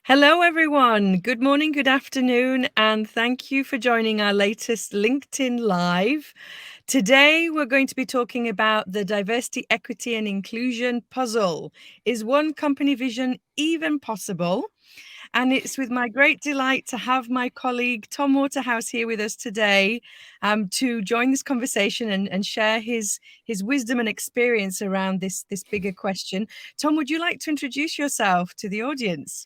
Hello, everyone. Good morning, good afternoon, and thank you for joining our latest LinkedIn Live. Today, we're going to be talking about the diversity, equity, and inclusion puzzle. Is one company vision even possible? And it's with my great delight to have my colleague Tom Waterhouse here with us today to join this conversation and share his wisdom and experience around this bigger question. Tom, would you like to introduce yourself to the audience?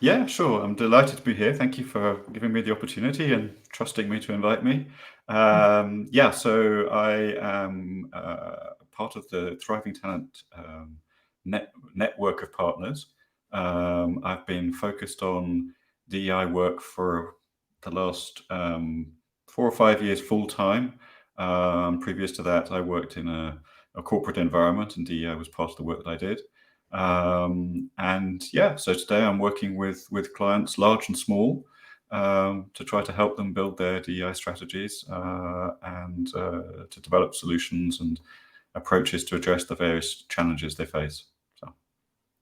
Yeah, sure. I'm delighted to be here. Thank you for giving me the opportunity and trusting me to invite me. So I am part of the Thriving Talent network of partners. I've been focused on DEI work for the last 4 or 5 years full time. Previous to that, I worked in a corporate environment, and DEI was part of the work that I did. So today I'm working with clients large and small to try to help them build their DEI strategies and to develop solutions and approaches to address the various challenges they face.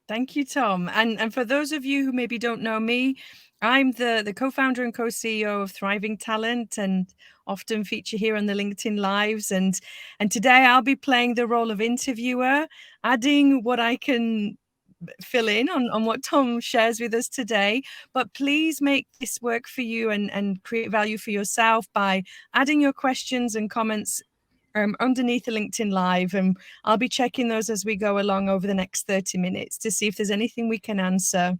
Thank you, Tom. And for those of you who maybe don't know me, I'm the co-founder and co-CEO of Thriving Talent and often feature here on the LinkedIn Lives. And today I'll be playing the role of interviewer, adding what I can fill in on what Tom shares with us today. But please make this work for you and create value for yourself by adding your questions and comments underneath the LinkedIn Live, and I'll be checking those as we go along over the next 30 minutes to see if there's anything we can answer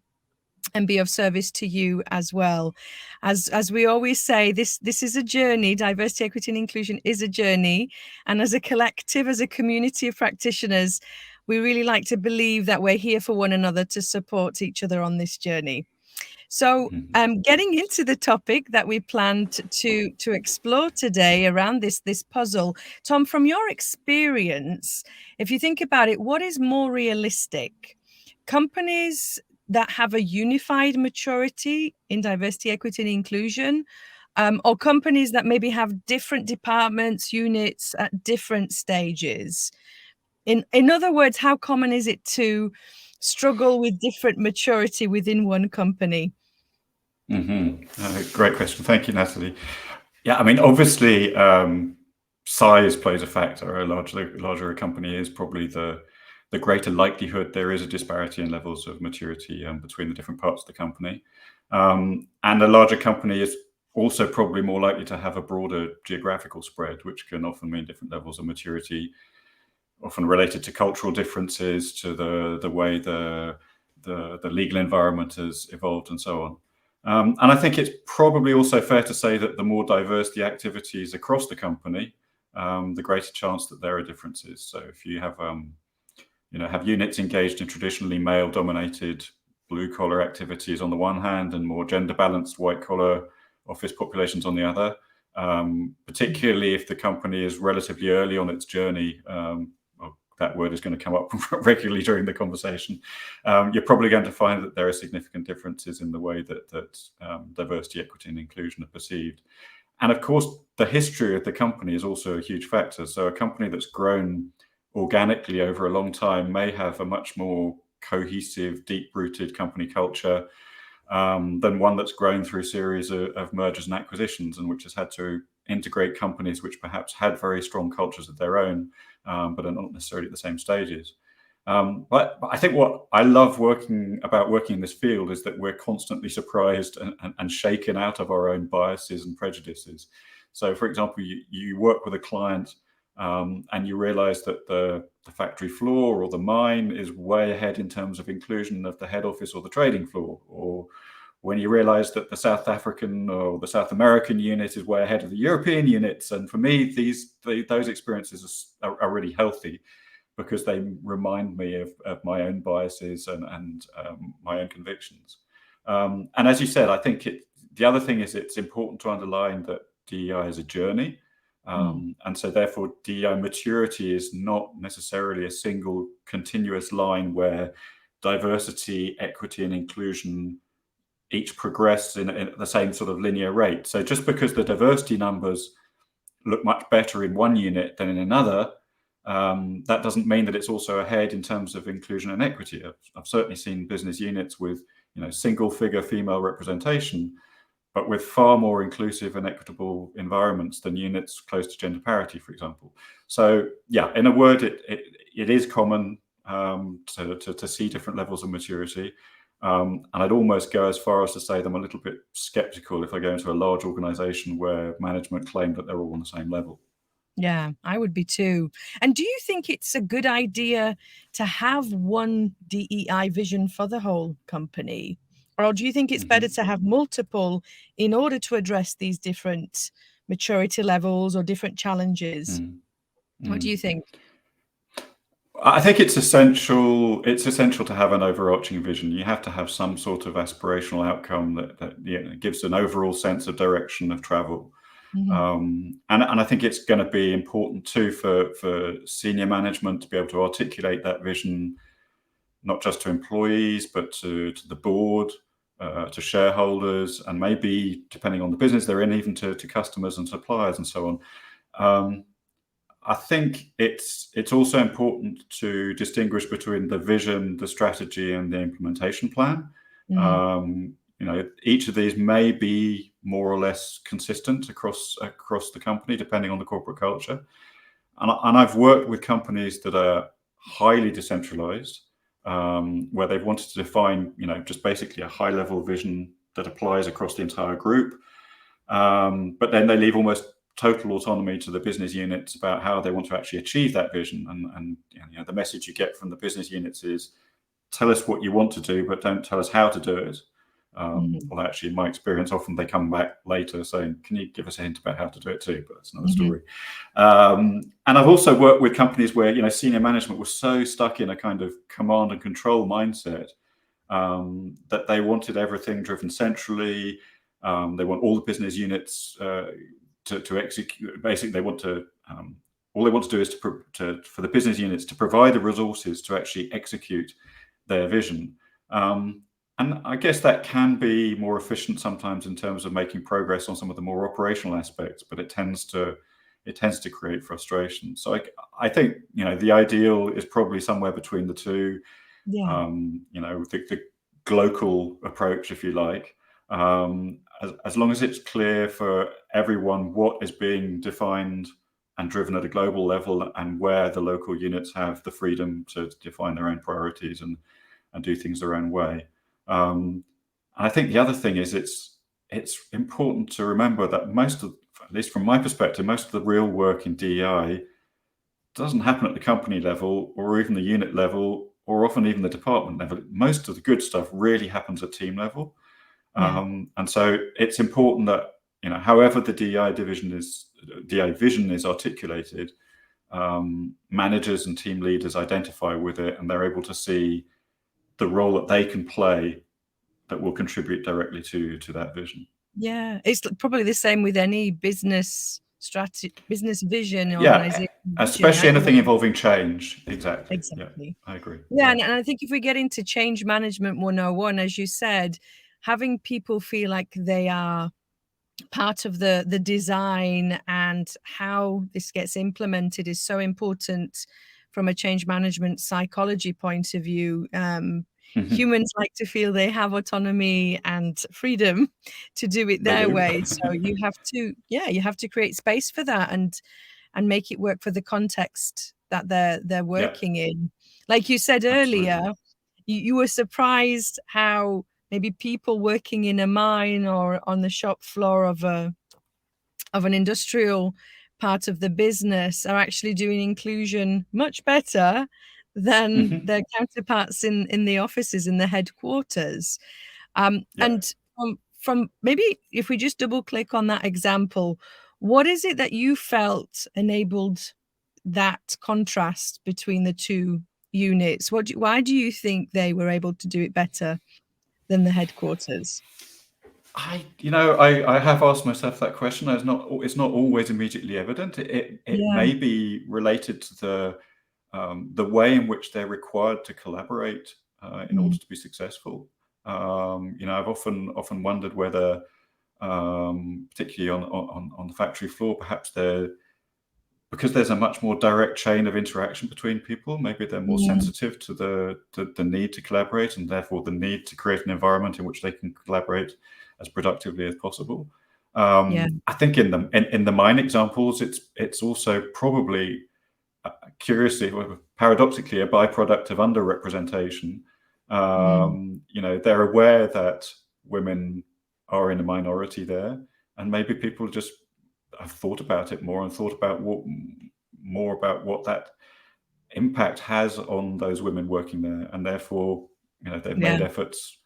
and be of service to you as well. As we always say, this is a journey. Diversity, equity, and inclusion is a journey, and as a collective, as a community of practitioners, we really like to believe that we're here for one another to support each other on this journey. So, getting into the topic that we planned to explore today around this puzzle, Tom, from your experience, if you think about it, what is more realistic? Companies that have a unified maturity in diversity, equity, and inclusion, or companies that maybe have different departments, units at different stages? In other words, how common is it to struggle with different maturity within one company? Great question. Thank you, Natalie. Yeah, I mean, obviously, size plays a factor. A larger a company is, probably the greater likelihood there is a disparity in levels of maturity between the different parts of the company. And a larger company is also probably more likely to have a broader geographical spread, which can often mean different levels of maturity, often related to cultural differences, to the way the legal environment has evolved, and so on. And I think it's probably also fair to say that the more diverse the activities across the company, the greater chance that there are differences. So if you have units engaged in traditionally male-dominated blue-collar activities on the one hand, and more gender-balanced white-collar office populations on the other, particularly if the company is relatively early on its journey, that word is going to come up regularly during the conversation, you're probably going to find that there are significant differences in the way that diversity, equity, and inclusion are perceived. And of course, the history of the company is also a huge factor. So a company that's grown organically over a long time may have a much more cohesive, deep-rooted company culture than one that's grown through a series of mergers and acquisitions, and which has had to integrate companies which perhaps had very strong cultures of their own, but are not necessarily at the same stages. But I think what I love working in this field is that we're constantly surprised and shaken out of our own biases and prejudices. So, for example, you work with a client and you realize that the factory floor or the mine is way ahead in terms of inclusion of the head office or the trading floor, or when you realize that the South African or the South American unit is way ahead of the European units. And for me, those experiences are really healthy, because they remind me of my own biases and my own convictions. And as you said, I think the other thing is it's important to underline that DEI is a journey. And so therefore DEI maturity is not necessarily a single continuous line where diversity, equity, and inclusion each progress in the same sort of linear rate. So just because the diversity numbers look much better in one unit than in another, that doesn't mean that it's also ahead in terms of inclusion and equity. I've certainly seen business units with single figure female representation, but with far more inclusive and equitable environments than units close to gender parity, for example. So yeah, in a word, it is common to see different levels of maturity. And I'd almost go as far as to say that I'm a little bit skeptical if I go into a large organization where management claim that they're all on the same level. Yeah, I would be too. And do you think it's a good idea to have one DEI vision for the whole company? Or do you think it's better Mm-hmm. to have multiple in order to address these different maturity levels or different challenges? What do Mm-hmm. you think? I think it's essential. It's essential to have an overarching vision. You have to have some sort of aspirational outcome that gives an overall sense of direction of travel. Mhm. And I think it's going to be important too for senior management to be able to articulate that vision, not just to employees, but to the board, to shareholders, and maybe, depending on the business they're in, even to customers and suppliers and so on. Um, I think it's also important to distinguish between the vision, the strategy, and the implementation plan. Mhm. Each of these may be more or less consistent across the company, depending on the corporate culture. And I've worked with companies that are highly decentralized, where they've wanted to define, just basically a high level vision that applies across the entire group. But then they leave almost total autonomy to the business units about how they want to actually achieve that vision. And the message you get from the business units is, tell us what you want to do, but don't tell us how to do it. Mhm. Well, actually, in my experience, often they come back later saying, can you give us a hint about how to do it too? But that's another Mhm. story. And I've also worked with companies where, senior management was so stuck in a kind of command and control mindset that they wanted everything driven centrally. They want all the business units to execute. Basically, they want to all they want to do is for the business units to provide the resources to actually execute their vision. And I guess that can be more efficient sometimes in terms of making progress on some of the more operational aspects, but it tends to create frustration. So I think the ideal is probably somewhere between the two. Yeah. The global approach, if you like, as long as it's clear for everyone what is being defined and driven at a global level, and where the local units have the freedom to define their own priorities and do things their own way. I think the other thing is it's important to remember that at least from my perspective, most of the real work in DEI doesn't happen at the company level or even the unit level or often even the department level. Most of the good stuff really happens at team level. Yeah. And so it's important that, however the DEI vision is articulated, managers and team leaders identify with it, and they're able to see the role that they can play that will contribute directly to that vision. Yeah. It's probably the same with any business vision, Yeah, organization vision. especially anything involving change. Exactly. Yeah, Exactly. I agree. Yeah, Yeah. and I think if we get into change management 101, as you said, having people feel like they are part of the design and how this gets implemented is so important from a change management psychology point of view. Mhm. Humans like to feel they have autonomy and freedom to do it They their do. way. So you have to, yeah, you have to create space for that and make it work for the context that they're Yeah, working in. Like you said earlier, absolutely. you were surprised how maybe people working in a mine or on the shop floor of an industrial part of the business are actually doing inclusion much better than Hmm. their counterparts in the offices in the headquarters. Yeah. And from maybe if we just double click on that example, what is it that you felt enabled that contrast between the two units? Why do you think they were able to do it better than the headquarters? I have asked myself that question. It's not always immediately evident. It Yeah. may be related to the way in which they're required to collaborate in order Mm. to be successful. I've often wondered whether, particularly on the factory floor, perhaps because there's a much more direct chain of interaction between people, maybe they're more Mm, sensitive to the need to collaborate, and therefore the need to create an environment in which they can collaborate as productively as possible. yeah. I think in the mine examples, it's also probably curiously, or paradoxically, a byproduct of underrepresentation. Mm, They're aware that women are in a minority there, and maybe people just have thought about it more and thought about what that impact has on those women working there, and therefore, they've yeah. made efforts.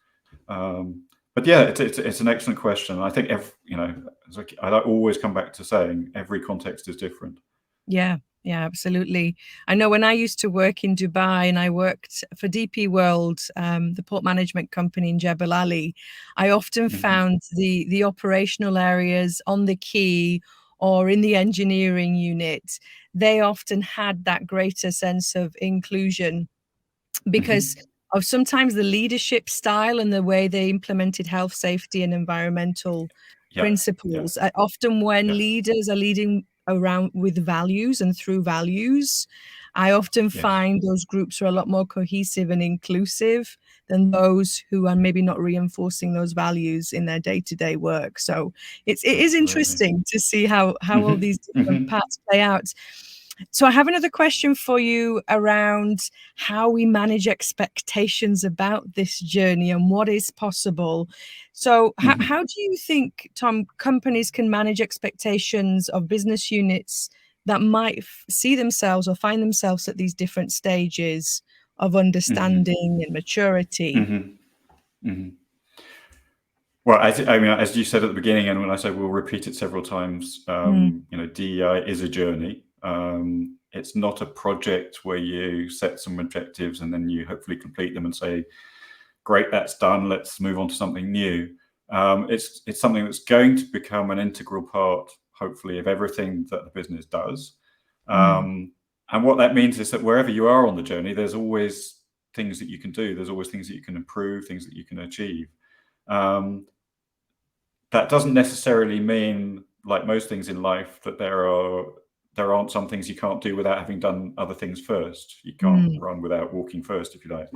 But yeah, it's an excellent question. I think I always come back to saying every context is different. Yeah, yeah, absolutely. I know when I used to work in Dubai and I worked for DP World, the port management company in Jebel Ali, I often Hmm. found the operational areas on the quay or in the engineering unit, they often had that greater sense of inclusion because Hmm. of sometimes the leadership style and the way they implemented health, safety, and environmental Yeah, yeah, principles. Often, when yeah, leaders are leading around with values and through values, I often yes, find those groups are a lot more cohesive and inclusive than those who are maybe not reinforcing those values in their day-to-day work. So it is absolutely. interesting to see how all Hmm. these different Hmm. parts play out. So I have another question for you around how we manage expectations about this journey and what is possible. So Hmm. how do you think, Tom, companies can manage expectations of business units that might see themselves or find themselves at these different stages of Hmm. understanding and maturity? Hmm. Hmm. Well, as you said at the beginning, and when I say we'll repeat it several times, Mm, DEI is a journey. It's not a project where you set some objectives and then you hopefully complete them and say, "Great, that's done. Let's move on to something new." It's something that's going to become an integral part, hopefully, of everything that the business does. mm, Um, and what that means is that wherever you are on the journey, there's always things that you can do. There's always things that you can improve, things that you can achieve. Um, that doesn't necessarily mean, like most things in life, that there aren't some things you can't do without having done other things first. You can't mm, run without walking first, if you like.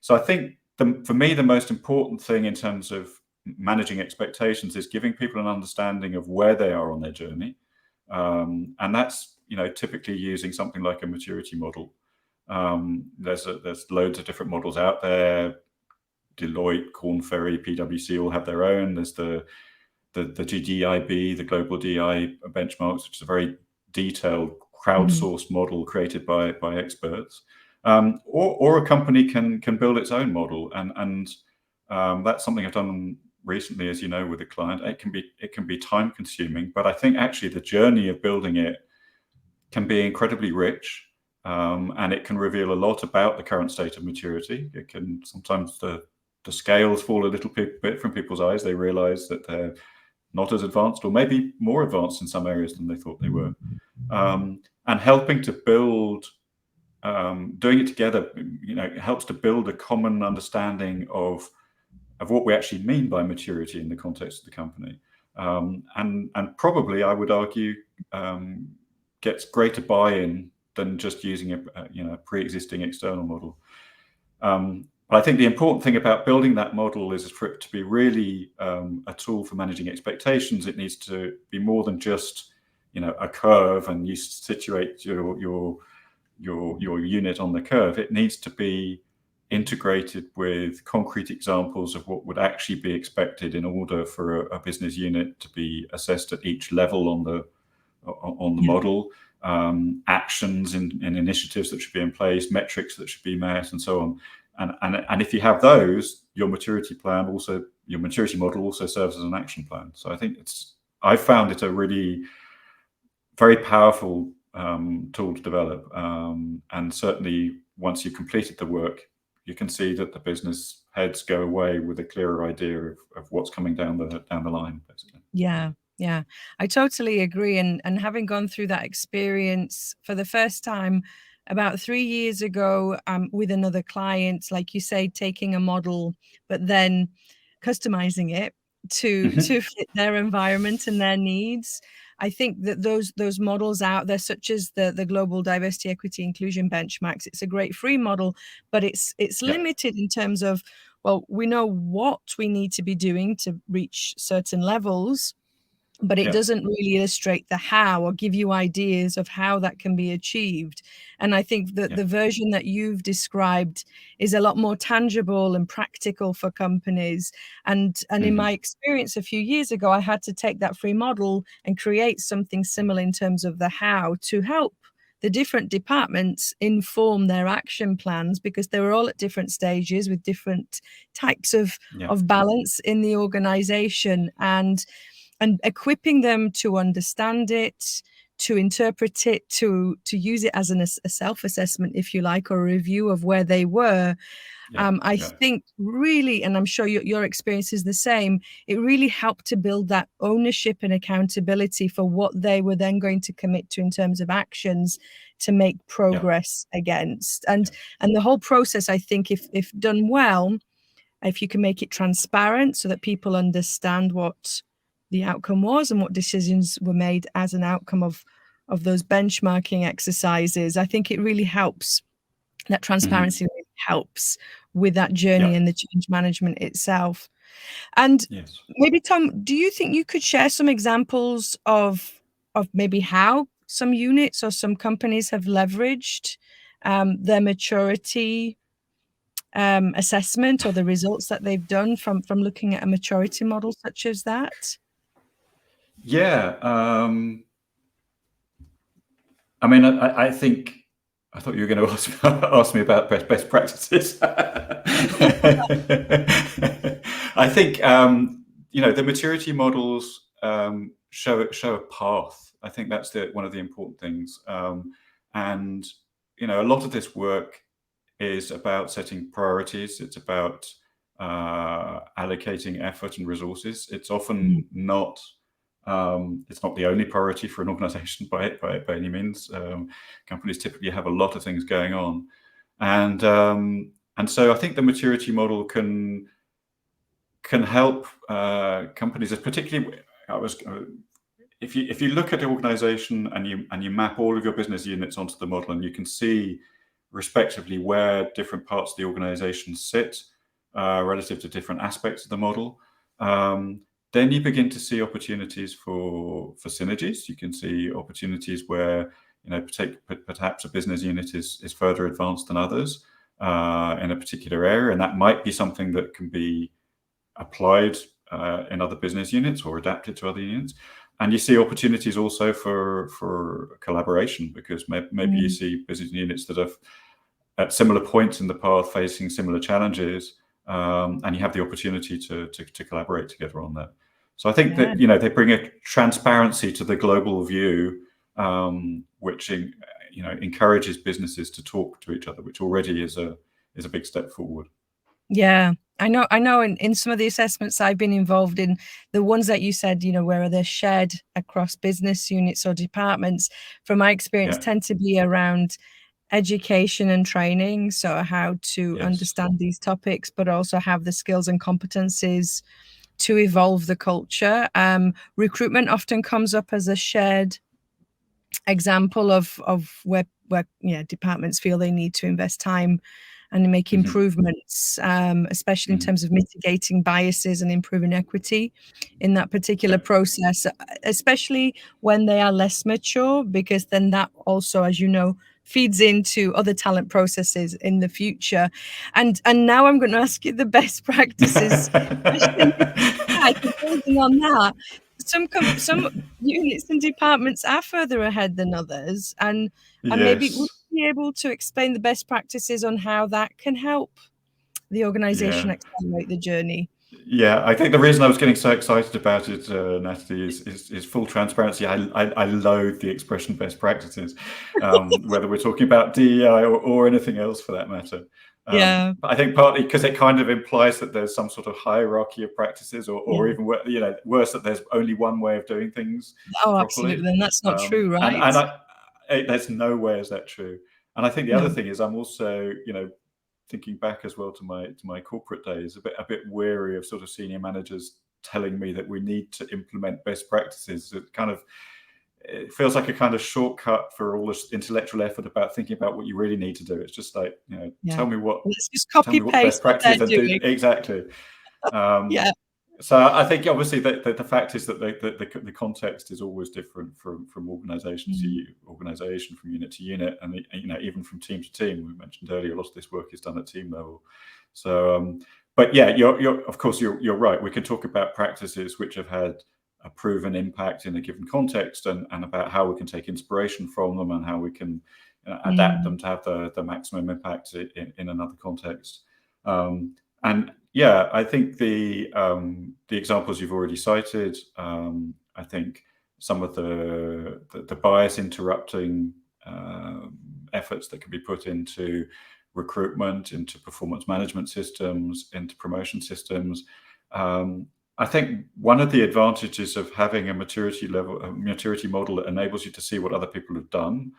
So I think for me, the most important thing in terms of managing expectations is giving people an understanding of where they are on their journey, and that's typically using something like a maturity model. There's loads of different models out there. Deloitte, Korn Ferry, PwC all have their own. There's the GDIB, the Global DEI benchmarks, which is a very detailed mhm, crowdsourced model created by experts. Or a company can build its own model, and that's something I've done recently, as you know, with a client. It can be time consuming, but I think actually the journey of building it can be incredibly rich, and it can reveal a lot about the current state of maturity. It can sometimes the scales fall a little bit from people's eyes. They realize that they're not as advanced, or maybe more advanced in some areas than they thought they were. And helping to build, doing it together, helps to build a common understanding of what we actually mean by maturity in the context of the company. And probably, I would argue, um, gets greater buy-in than just using a pre-existing external model. But I think the important thing about building that model is for it to be really a tool for managing expectations. It needs to be more than just a curve, and you situate your unit on the curve. It needs to be integrated with concrete examples of what would actually be expected in order for a business unit to be assessed at each level on the yeah, model, actions and initiatives that should be in place, metrics that should be met, and so on. And if you have those, your maturity model also serves as an action plan. So I found it a really very powerful tool to develop, and certainly once you've completed the work, you can see that the business heads go away with a clearer idea of what's coming down the line, basically. yeah, yeah. I totally agree, and having gone through that experience for the first time about 3 years ago, with another client, like you say, taking a model, but then customizing it to Hmm. fit their environment and their needs. I think that those models out there, such as the Global Diversity, Equity, Inclusion Benchmarks, it's a great free model, but it's Yeah. limited in terms of, well, we know what we need to be doing to reach certain levels, but it Yeah. doesn't really illustrate the how or give you ideas of how that can be achieved. And I think that Yeah. the version that you've described is a lot more tangible and practical for companies. And in my experience a few years ago, I had to take that free model and create something similar in terms of the how to help the different departments inform their action plans, because they were all at different stages with different types of Yeah. balance in the organization, and equipping them to understand it, to interpret it, to use it as a self-assessment, if you like, or a review of where they were. Yeah. I Yeah. think really, and I'm sure your experience is the same, it really helped to build that ownership and accountability for what they were then going to commit to in terms of actions to make Yeah. progress against. And Yeah. the whole process, I think, if done well, if you can make it transparent so that people understand what the outcome was and what decisions were made as an outcome of those benchmarking exercises, I think it really helps. That transparency really helps with that journey Yeah. and the change management itself. And Yes. maybe, Tom, do you think you could share some examples of maybe how some units or some companies have leveraged their maturity assessment, or the results that they've done from looking at a maturity model such as that? Yeah. I mean, I think I thought you were going to ask me about best practices. I think the maturity models show a path. I think that's one of the important things. And a lot of this work is about setting priorities. It's about allocating effort and resources. It's Mm. often not. It's not the only priority for an organization by any means. Companies typically have a lot of things going on, and so I think the maturity model can help companies, particularly. If you look at an organization and you map all of your business units onto the model, and you can see respectively where different parts of the organization sit relative to different aspects of the model. Then you begin to see opportunities for synergies. You can see opportunities where perhaps a business unit is further advanced than others in a particular area, and that might be something that can be applied in other business units or adapted to other units. And you see opportunities also for collaboration, because maybe you see business units that are at similar points in the path facing similar challenges, and you have the opportunity to collaborate together on that. So I think Yeah. that they bring a transparency to the global view, which encourages businesses to talk to each other, which already is a big step forward. Yeah. I know in some of the assessments I've been involved in, the ones that you said, where they're shared across business units or departments, from my experience, Yeah. tend to be around education and training. So how to Yes. understand these topics, but also have the skills and competencies to evolve the culture. Recruitment often comes up as a shared example of where departments feel they need to invest time and make improvements, especially in terms of mitigating biases and improving equity in that particular Yeah. process, especially when they are less mature, because then that also, as you know, feeds into other talent processes in the future. And now I'm going to ask you the best practices question. Yeah, building on that, some units and departments are further ahead than others, and maybe would Yes. you be able to explain the best practices on how that can help the organization Yeah. accelerate the journey? Yeah, I think the reason I was getting so excited about it, Natalie, is full transparency. I loathe the expression best practices, whether we're talking about DEI or anything else for that matter. Yeah. But I think partly because it kind of implies that there's some sort of hierarchy of practices, or Yeah. even worse, that there's only one way of doing things Oh, properly. absolutely. And that's not true, And right? there's no way is that true. And I think the other No. thing is I'm also, thinking back as well to my corporate days, a bit weary of sort of senior managers telling me that we need to implement best practices. It kind of it feels like a kind of shortcut for all this intellectual effort about thinking about what you really need to do. It's just like, Yeah. tell me what Let's just copy the best paste what practice they're is and do doing. exactly. Yeah. So I think obviously the fact is that the context is always different from organization Mm. to organization, from unit to unit, and even from team to team. We mentioned earlier, a lot of this work is done at team level. So, but yeah, you're of course you're right. We can talk about practices which have had a proven impact in a given context, and about how we can take inspiration from them and how we can adapt them to have the maximum impact in another context. And yeah, I think the examples you've already cited, I think some of the bias interrupting efforts that can be put into recruitment, into performance management systems, into promotion systems. I think one of the advantages of having a maturity model that enables you to see what other people have done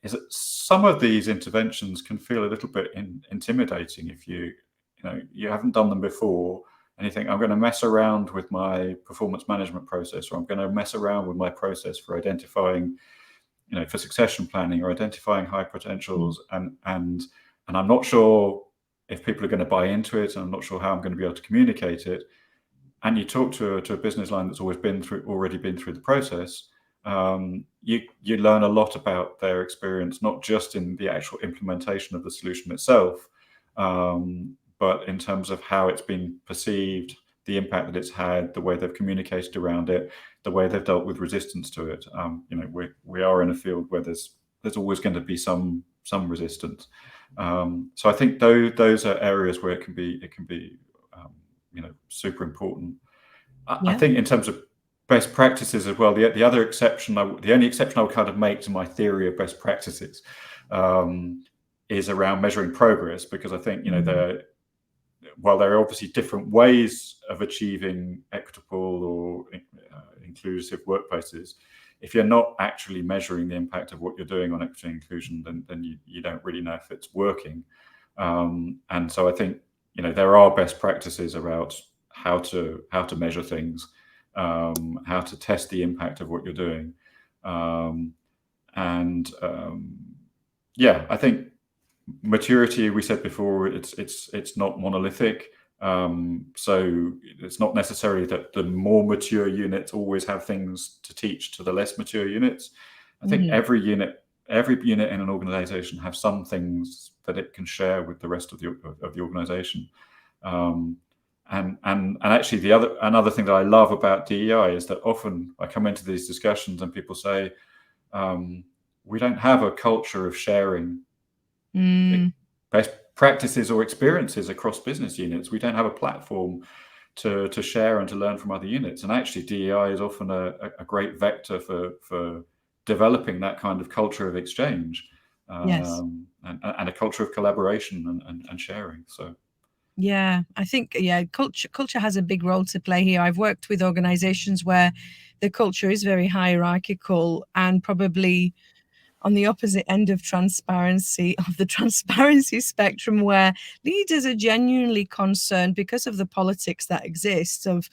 is that some of these interventions can feel a little bit intimidating if you haven't done them before, and you think, I'm going to mess around with my performance management process, or I'm going to mess around with my process for identifying, for succession planning or identifying high potentials, and I'm not sure if people are going to buy into it, and I'm not sure how I'm going to be able to communicate it. And you talk to a business line that's already been through the process. You learn a lot about their experience, not just in the actual implementation of the solution itself, but in terms of how it's been perceived, the impact that it's had, the way they've communicated around it, the way they've dealt with resistance to it. We are in a field where there's always going to be some resistance. So I think those are areas where it can be super important. I think in terms of best practices as well, the only exception I would kind of make to my theory of best practices is around measuring progress, because I think while there are obviously different ways of achieving equitable or inclusive workplaces, if you're not actually measuring the impact of what you're doing on equity and inclusion, then you don't really know if it's working. And so I think there are best practices about how to measure things, how to test the impact of what you're doing, I think maturity, we said before, it's not monolithic. So it's not necessarily that the more mature units always have things to teach to the less mature units. I think every unit in an organization has some things that it can share with the rest of the organization. And actually another thing that I love about DEI is that often I come into these discussions and people say, we don't have a culture of sharing best practices or experiences across business units. We don't have a platform to share and to learn from other units. And actually DEI is often a great vector for developing that kind of culture of exchange, and a culture of collaboration and sharing. So yeah, I think culture has a big role to play here. I've worked with organizations where the culture is very hierarchical and probably on the opposite end of the transparency spectrum, where leaders are genuinely concerned because of the politics that exists of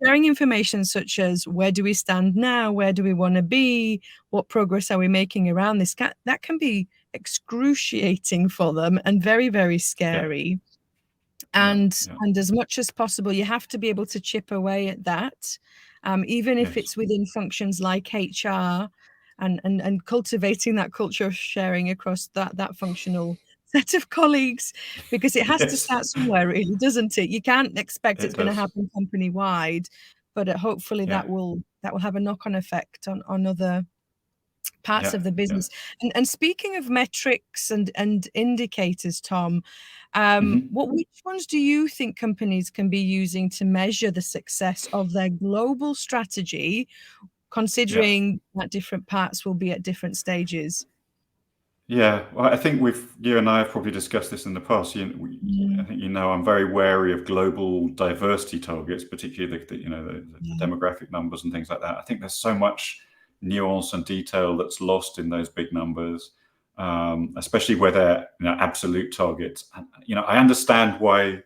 sharing information such as, where do we stand now, where do we want to be, what progress are we making around this. That can be excruciating for them and very, very scary. And as much as possible, you have to be able to chip away at that, even if it's within functions like HR, and cultivating that culture of sharing across that functional set of colleagues, because it has to start somewhere, really, doesn't it? You can't expect it's going to happen company wide, but hopefully that will have a knock-on effect on other parts of the business. And speaking of metrics and indicators, Tom, which ones do you think companies can be using to measure the success of their global strategy, considering that different parts will be at different stages? Yeah, well, I think you and I have probably discussed this in the past. I think I'm very wary of global diversity targets, particularly the demographic numbers and things like that. I think there's so much nuance and detail that's lost in those big numbers, especially where they're absolute targets. And, I understand why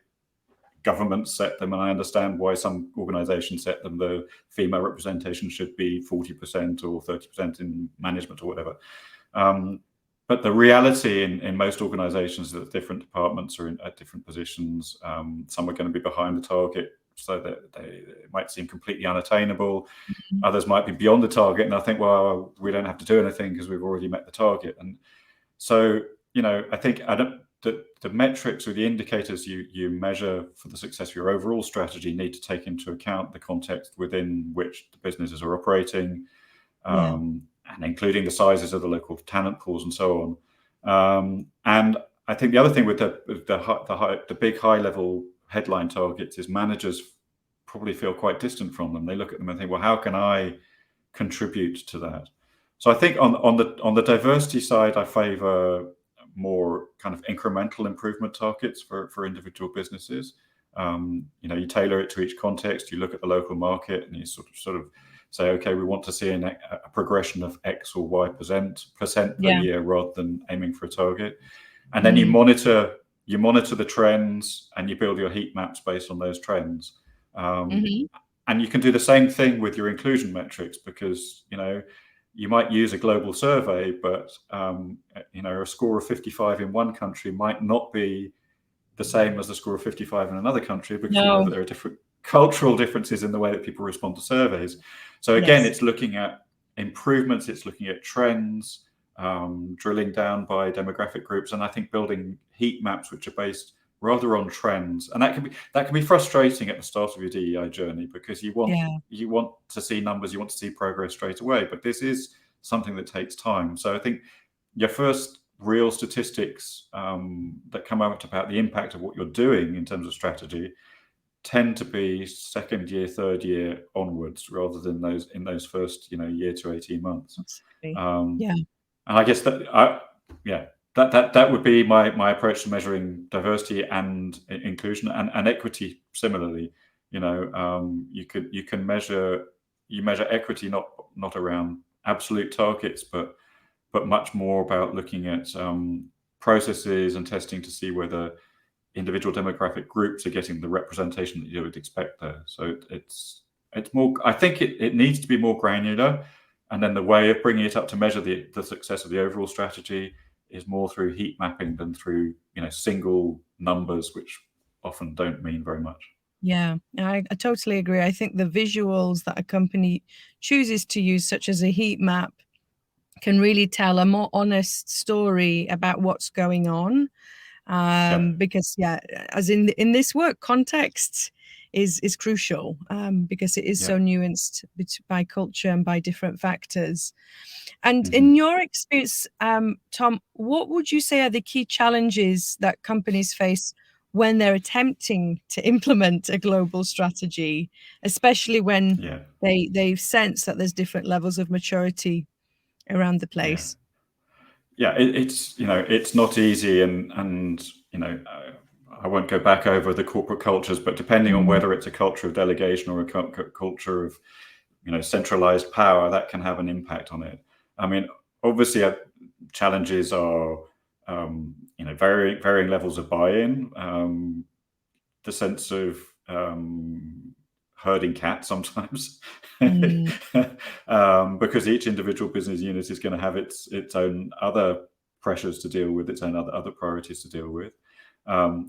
governments set them, and I understand why some organizations set them. The female representation should be 40% or 30% in management or whatever. But the reality in most organizations is that different departments are at different positions. Some are going to be behind the target, so that it might seem completely unattainable. Mhm. Others might be beyond the target, and I think, well, we don't have to do anything because we've already met the target. And so, I think the metrics or the indicators you measure for the success of your overall strategy need to take into account the context within which the businesses are operating, Yeah. and including the sizes of the local talent pools and so on. And I think the other thing with the big high level headline targets is managers probably feel quite distant from them. They look at them and think, well, how can I contribute to that? So I think on the diversity side, I favour more kind of incremental improvement targets for individual businesses. You tailor it to each context. You look at the local market and you sort of say, okay, we want to see a progression of X or Y percent per Yeah. year rather than aiming for a target. And then you Mm. monitor the trends and you build your heat maps based on those trends. Mhm. And you can do the same thing with your inclusion metrics, because you might use a global survey, but a score of 55 in one country might not be the same as the score of 55 in another country, because you know No. that there are different cultural differences in the way that people respond to surveys. So again, Yes. it's looking at improvements, it's looking at trends, drilling down by demographic groups, and I think building heat maps which are based rather on trends. And that can be frustrating at the start of your DEI journey, because you want Yeah. to see numbers, you want to see progress straight away, but this is something that takes time. So I think your first real statistics that come out about the impact of what you're doing in terms of strategy tend to be second year, third year onwards, rather than those first year to 18 months. Absolutely. Um, Yeah. and I guess that would be my approach to measuring diversity and inclusion, and equity similarly. You can measure equity not around absolute targets, but much more about looking at processes and testing to see whether individual demographic groups are getting the representation that you would expect there. So it's more. I think it needs to be more granular, and then the way of bringing it up to measure the success of the overall strategy is more through heat mapping than through single numbers, which often don't mean very much. Yeah, I totally agree. I think the visuals that a company chooses to use, such as a heat map, can really tell a more honest story about what's going on. Yeah. Because yeah, as in this work, context is crucial, because it is Yeah. so nuanced by culture and by different factors. And Mm-hmm. in your experience, Tom, what would you say are the key challenges that companies face when they're attempting to implement a global strategy, especially when Yeah. they sense that there's different levels of maturity around the Yeah. place? Yeah, it's not easy, and I won't go back over the corporate cultures, but depending on Mm, whether it's a culture of delegation or a culture of centralized power, that can have an impact on it. I mean, obviously, challenges are varying levels of buy-in, the sense of herding cats sometimes, mm, because each individual business unit is going to have its own other pressures to deal with, its own other priorities to deal with.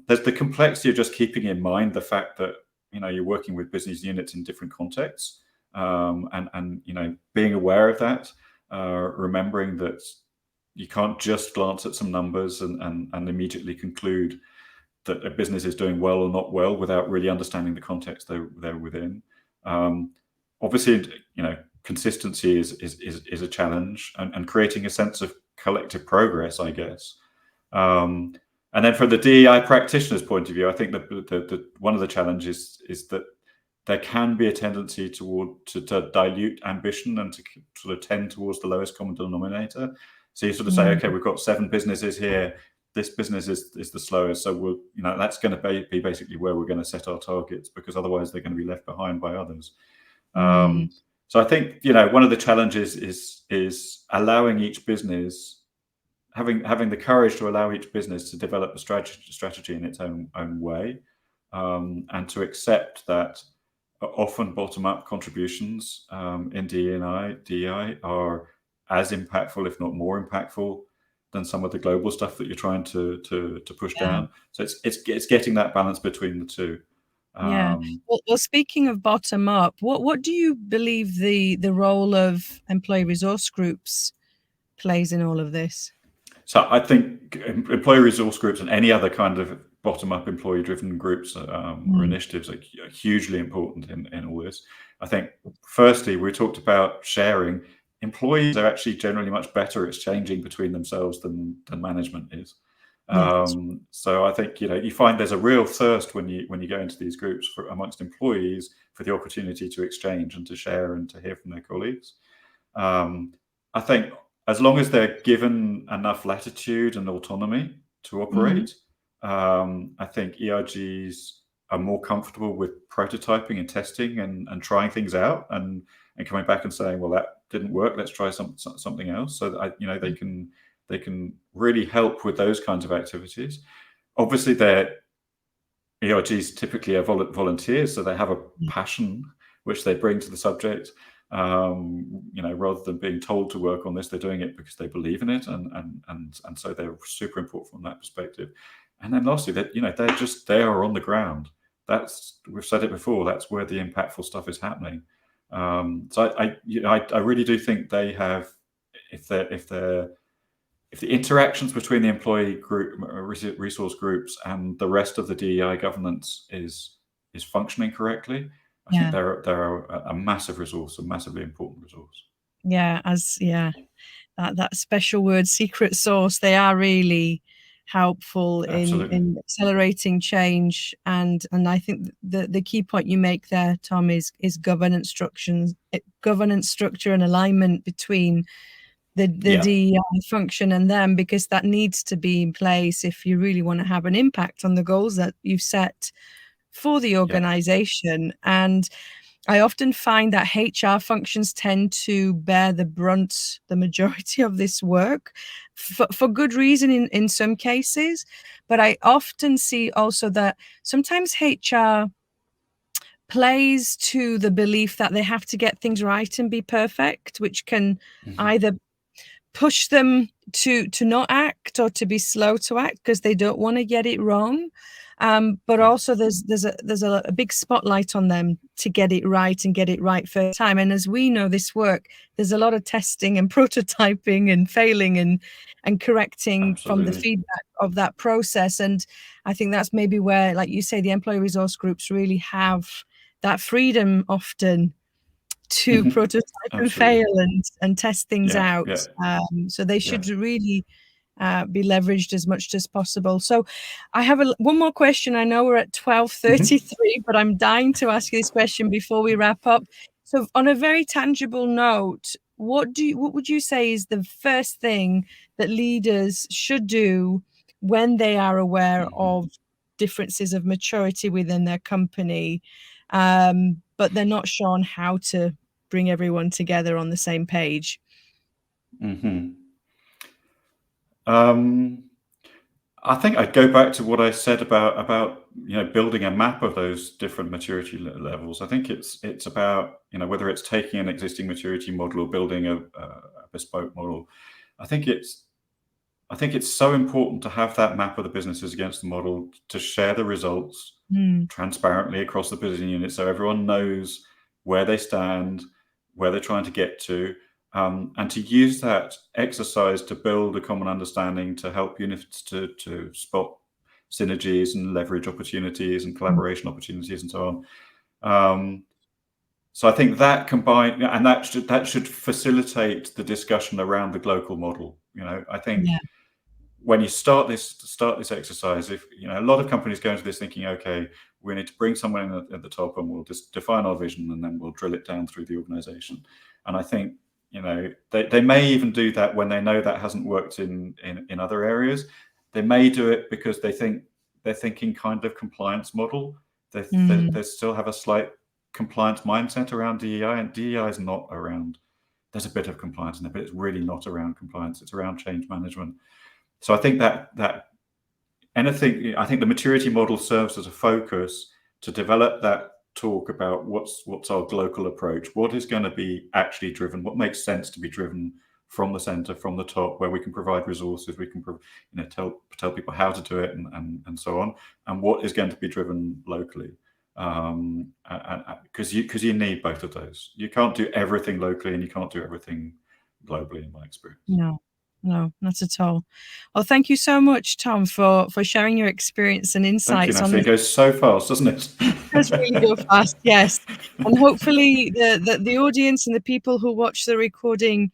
There's the complexity of just keeping in mind the fact that you're working with business units in different contexts, and being aware of that, remembering that you can't just glance at some numbers and immediately conclude that a business is doing well or not well without really understanding the context they're within. Obviously, consistency is a challenge, and creating a sense of collective progress, I guess. And then from the DEI practitioner's point of view, I think that one of the challenges is that there can be a tendency to dilute ambition and to sort of tend towards the lowest common denominator. So you sort of say, mm, okay, we've got 7 businesses here. This business is the slowest, so that's going to be basically where we're going to set our targets, because otherwise they're going to be left behind by others. mm. So I think one of the challenges is allowing each business, having the courage to allow each business to develop a strategy in its own way, and to accept that often bottom-up contributions in DEI are as impactful, if not more impactful, than some of the global stuff that you're trying to push Yeah. down. So it's getting that balance between the two. Yeah. Well, speaking of bottom up, what do you believe the role of employee resource groups plays in all of this? So I think employee resource groups and any other kind of bottom-up employee-driven groups or Mm, initiatives are hugely important in all this. I think, firstly, we talked about sharing. Employees are actually generally much better at exchanging between themselves than management is. yes. So I think you find there's a real thirst when you go into these groups amongst employees for the opportunity to exchange and to share and to hear from their colleagues. I think as long as they're given enough latitude and autonomy to Mm, operate, I think ERGs are more comfortable with prototyping and testing and trying things out and coming back and saying, well, that didn't work. Let's try something else. So that they can really help with those kinds of activities. Obviously, their ERGs typically are volunteers, so they have a mm, passion which they bring to the subject. Rather than being told to work on this, they're doing it because they believe in it, and so they're super important from that perspective. And then lastly, that they are on the ground. We've said it before. That's where the impactful stuff is happening. So I really do think they have, if the interactions between the employee group resource groups and the rest of the DEI governance is functioning correctly, I think yeah. they're a massive resource, a massively important resource. Yeah, that special word secret sauce, they are really helpful Absolutely. in accelerating change. And I think the key point you make there, Tom, is governance structure and alignment between the Yeah. DEI function and them, because that needs to be in place if you really want to have an impact on the goals that you've set for the Yeah. organization. And I often find that HR functions tend to bear the majority of this work for good reason in some cases. But I often see also that sometimes HR plays to the belief that they have to get things right and be perfect, which can Hmm. either push them to not act or to be slow to act because they don't want to get it wrong. But Yeah. also there's a big spotlight on them to get it right and get it right first time. And as we know this work, there's a lot of testing and prototyping and failing and correcting from the Absolutely. feedback of that process. And I think that's maybe where, like you say, the employee resource groups really have that freedom often to Hmm. prototype and Absolutely. fail and test things Yeah. out. Yeah. So they Yeah. should really be leveraged as much as possible. So I have one more question. I know we're at Hmm. 12:33, but I'm dying to ask you this question before we wrap up. So on a very tangible note, what would you say is the first thing that leaders should do when they are aware Hmm. of differences of maturity within their company, but they're not sure on how to bring everyone together on the same page? Hmm. Um, I think I'd go back to what I said about building a map of those different maturity levels. I think it's about whether it's taking an existing maturity model or building a bespoke model. I think it's so important to have that map of the businesses against the model, to share the results Mm, transparently across the business unit so everyone knows where they stand, where they're trying to get to, and to use that exercise to build a common understanding to help units to spot synergies and leverage opportunities and mm, collaboration opportunities and so on. So I think that combined, and that should facilitate the discussion around the local model. I think yeah. when you start this exercise, if a lot of companies go into this thinking, okay, we need to bring someone in at the top and we'll just define our vision and then we'll drill it down through the organization. And I think they may even do that when they know that hasn't worked in other areas. They may do it because they're thinking kind of compliance model. Mm, They still have a slight compliance mindset around DEI, and DEI is not around. There's a bit of compliance in there, but it's really not around compliance. It's around change management. So I think that anything, I think the maturity model serves as a focus to develop that talk about what's our local approach, what is going to be actually driven, what makes sense to be driven from the center, from the top, where we can provide resources, we can tell people how to do it, and so on, and what is going to be driven locally. Because you need both of those. You can't do everything locally, and you can't do everything globally, in my experience. No, no, not at all. Well, thank you so much, Tom, for sharing your experience and Thank you, insights on Natalie. It this. goes so fast, doesn't it? It does really go fast, yes. And hopefully the audience and the people who watch the recording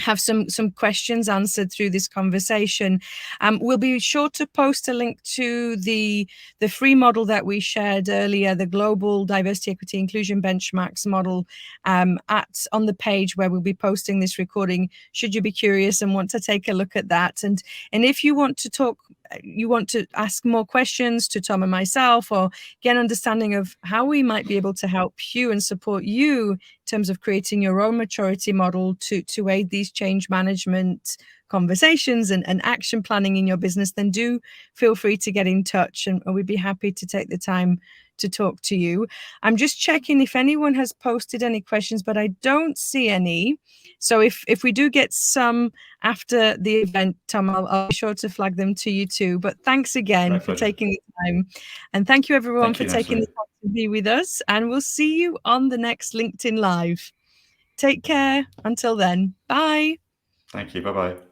have some questions answered through this conversation. We'll be sure to post a link to the free model that we shared earlier, the Global Diversity, Equity, Inclusion Benchmarks model, on the page where we'll be posting this recording, should you be curious and want to take a look at that. And if you want to ask more questions to Tom and myself, or get an understanding of how we might be able to help you and support you in terms of creating your own maturity model to aid these change management conversations and action planning in your business, then do feel free to get in touch, and we'd be happy to take the time to talk to you. I'm just checking if anyone has posted any questions, but I don't see any. So if we do get some after the event, Tom, I'll be sure to flag them to you too. But thanks again for taking the time. And thank you everyone for taking the time to be with us. And we'll see you on the next LinkedIn Live. Take care. Until then, bye. Thank you. Bye-bye.